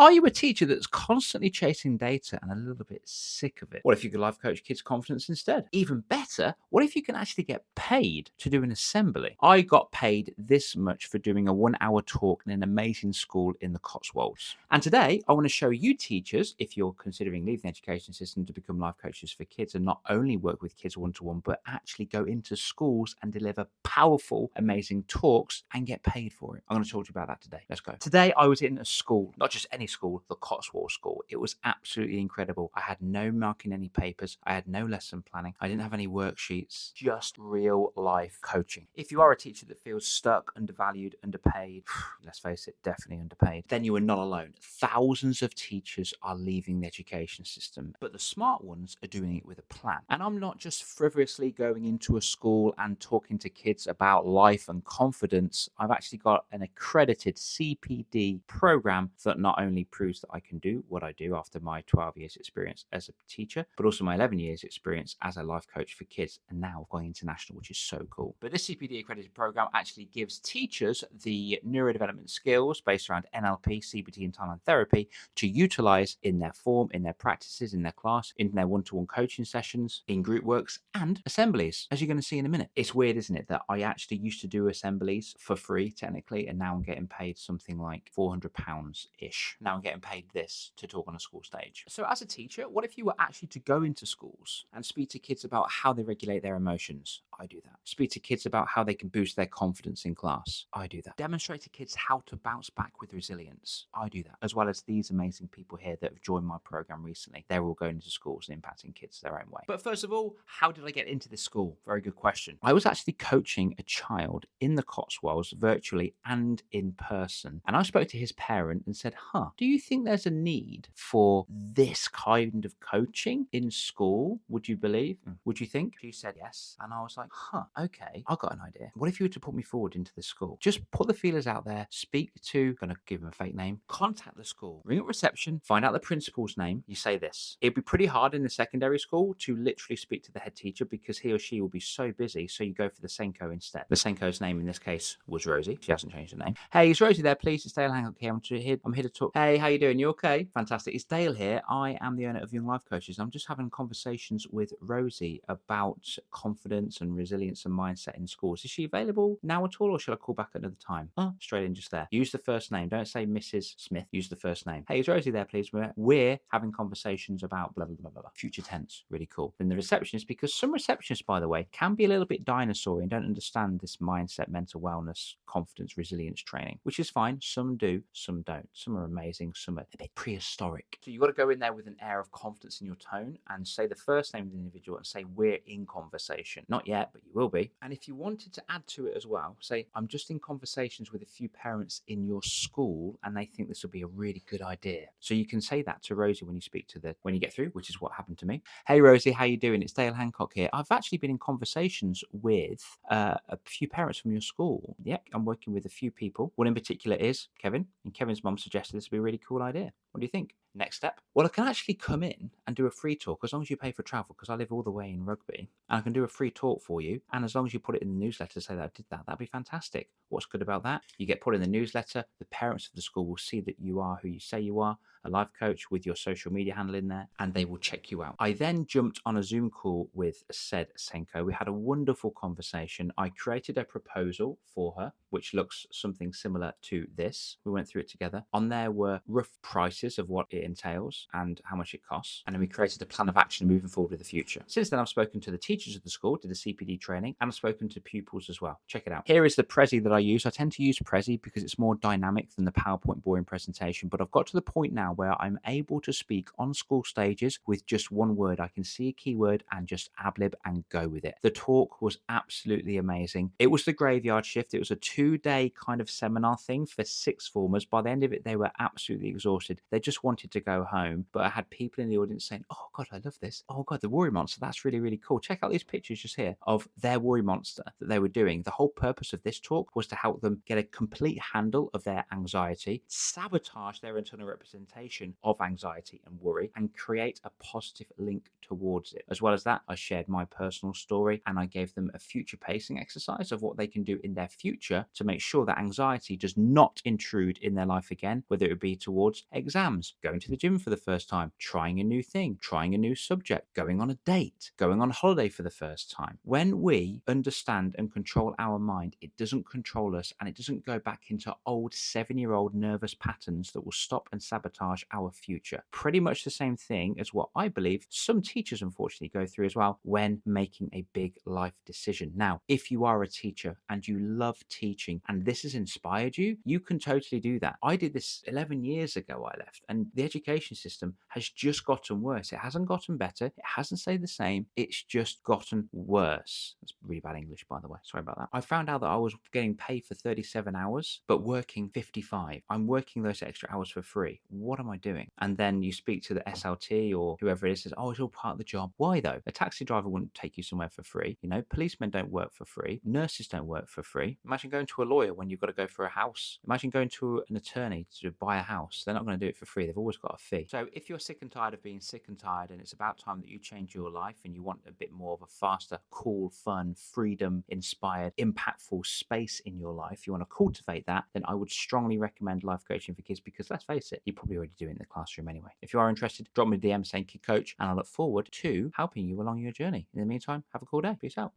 Are you a teacher that's constantly chasing data and a little bit sick of it? What if you could life coach kids' confidence instead? Even better, what if you can actually get paid to do an assembly? I got paid this much for doing a 1 hour talk in an amazing school in the Cotswolds. And today, I want to show you teachers, if you're considering leaving the education system to become life coaches for kids and not only work with kids one-to-one, but actually go into schools and deliver powerful, amazing talks and get paid for it. I'm going to talk to you about that today. Let's go. Today, I was in a school, not just any school, the Cotswold School. It was absolutely incredible. I had no marking any papers. I had no lesson planning. I didn't have any worksheets, just real life coaching. If you are a teacher that feels stuck, undervalued, underpaid, let's face it, definitely underpaid, then you are not alone. Thousands of teachers are leaving the education system, but the smart ones are doing it with a plan. And I'm not just frivolously going into a school and talking to kids about life and confidence. I've actually got an accredited CPD program that not only proves that I can do what I do after my 12 years experience as a teacher, but also my 11 years experience as a life coach for kids, and now going international, which is so cool. But this CPD accredited program actually gives teachers the neurodevelopment skills based around NLP, CBT, and timeline therapy to utilize in their form, in their practices, in their class, in their one-to-one coaching sessions, in group works, and assemblies, as you're going to see in a minute. It's weird, isn't it, that I actually used to do assemblies for free, technically, and now I'm getting paid something like £400-ish. Now I'm getting paid this to talk on a school stage. So as a teacher, what if you were actually to go into schools and speak to kids about how they regulate their emotions? I do that. Speak to kids about how they can boost their confidence in class. I do that. Demonstrate to kids how to bounce back with resilience. I do that. As well as these amazing people here that have joined my program recently. They're all going into schools and impacting kids their own way. But first of all, how did I get into this school? Very good question. I was actually coaching a child in the Cotswolds virtually and in person. And I spoke to his parent and said, do you think there's a need for this kind of coaching in school? Would you believe? Would you think? She said yes. And I was like, okay, I've got an idea. What if you were to put me forward into this school? Just put the feelers out there, speak to, gonna give him a fake name, contact the school, ring up reception, find out the principal's name. You say this. It'd be pretty hard in the secondary school to literally speak to the head teacher because he or she will be so busy. So you go for the Senko instead. The Senko's name in this case was Rosie. She hasn't changed her name. Hey, is Rosie there, please? It's Dale Hancock here. I'm here to talk. Hey, how you doing? You okay? Fantastic. It's Dale here. I am the owner of Young Life Coaches. I'm just having conversations with Rosie about confidence and resilience and mindset in schools. Is she available now at all, or should I call back at another time? Straight in just there. Use the first name. Don't say Mrs. Smith. Use the first name. Hey, is Rosie there, please? We're having conversations about blah, blah, blah, blah, blah. Future tense. Really cool. Then the receptionist, because some receptionists, by the way, can be a little bit dinosaur and don't understand this mindset, mental wellness, confidence, resilience training, which is fine. Some do, some don't. Some are amazing, some are a bit prehistoric. So you've got to go in there with an air of confidence in your tone and say the first name of the individual and say, we're in conversation. Not yet, but you will be. And if you wanted to add to it as well, say, I'm just in conversations with a few parents in your school and they think this will be a really good idea. So you can say that to Rosie when you speak to when you get through, which is what happened to me. Hey, Rosie, how you doing? It's Dale Hancock here. I've actually been in conversations with a few parents from your school. Yep, I'm working with a few people. One in particular is Kevin, and Kevin's mum suggested this would be a really cool idea. What do you think? Next step? Well, I can actually come in and do a free talk as long as you pay for travel, because I live all the way in Rugby, and I can do a free talk for you. And as long as you put it in the newsletter to say that I did that, that'd be fantastic. What's good about that? You get put in the newsletter. The parents of the school will see that you are who you say you are, a life coach with your social media handle in there, and they will check you out. I then jumped on a Zoom call with said Senko. We had a wonderful conversation. I created a proposal for her, which looks something similar to this. We went through it together. On there were rough prices of what it entails and how much it costs. And then we created a plan of action moving forward with the future. Since then, I've spoken to the teachers of the school, did the CPD training, and I've spoken to pupils as well. Check it out. Here is the Prezi that I use. I tend to use Prezi because it's more dynamic than the PowerPoint boring presentation, but I've got to the point now where I'm able to speak on school stages with just one word. I can see a keyword and just ad-lib and go with it. The talk was absolutely amazing. It was the graveyard shift. It was a 2-day kind of seminar thing for sixth formers. By the end of it, they were absolutely exhausted. They just wanted to go home, but I had people in the audience saying, oh God, I love this. Oh God, the worry monster. That's really, really cool. Check out these pictures just here of their worry monster that they were doing. The whole purpose of this talk was to help them get a complete handle of their anxiety, sabotage their internal representation of anxiety and worry, and create a positive link towards it. As well as that, I shared my personal story and I gave them a future pacing exercise of what they can do in their future to make sure that anxiety does not intrude in their life again, whether it be towards exams exams, going to the gym for the first time, trying a new thing, trying a new subject, going on a date, going on holiday for the first time. When we understand and control our mind, it doesn't control us, and it doesn't go back into old 7-year-old nervous patterns that will stop and sabotage our future. Pretty much the same thing as what I believe some teachers unfortunately go through as well when making a big life decision. Now, if you are a teacher and you love teaching and this has inspired you, you can totally do that. I did this 11 years ago, I left, and the education system has just gotten worse. It hasn't gotten better. It hasn't stayed the same. It's just gotten worse. That's really bad English, by the way. Sorry about that. I found out that I was getting paid for 37 hours, but working 55. I'm working those extra hours for free. What am I doing? And then you speak to the SLT or whoever it is, says, oh, it's all part of the job. Why though? A taxi driver wouldn't take you somewhere for free. You know, policemen don't work for free. Nurses don't work for free. Imagine going to a lawyer when you've got to go for a house. Imagine going to an attorney to buy a house. They're not going to do it for free. They've always got a fee. So if you're sick and tired of being sick and tired, and it's about time that you change your life and you want a bit more of a faster, cool, fun, freedom inspired, impactful space in your life, you want to cultivate that, then I would strongly recommend life coaching for kids, because let's face it, you're probably already doing it in the classroom anyway. If you are interested, drop me a DM saying Kid Coach, and I look forward to helping you along your journey. In the meantime, have a cool day. Peace out.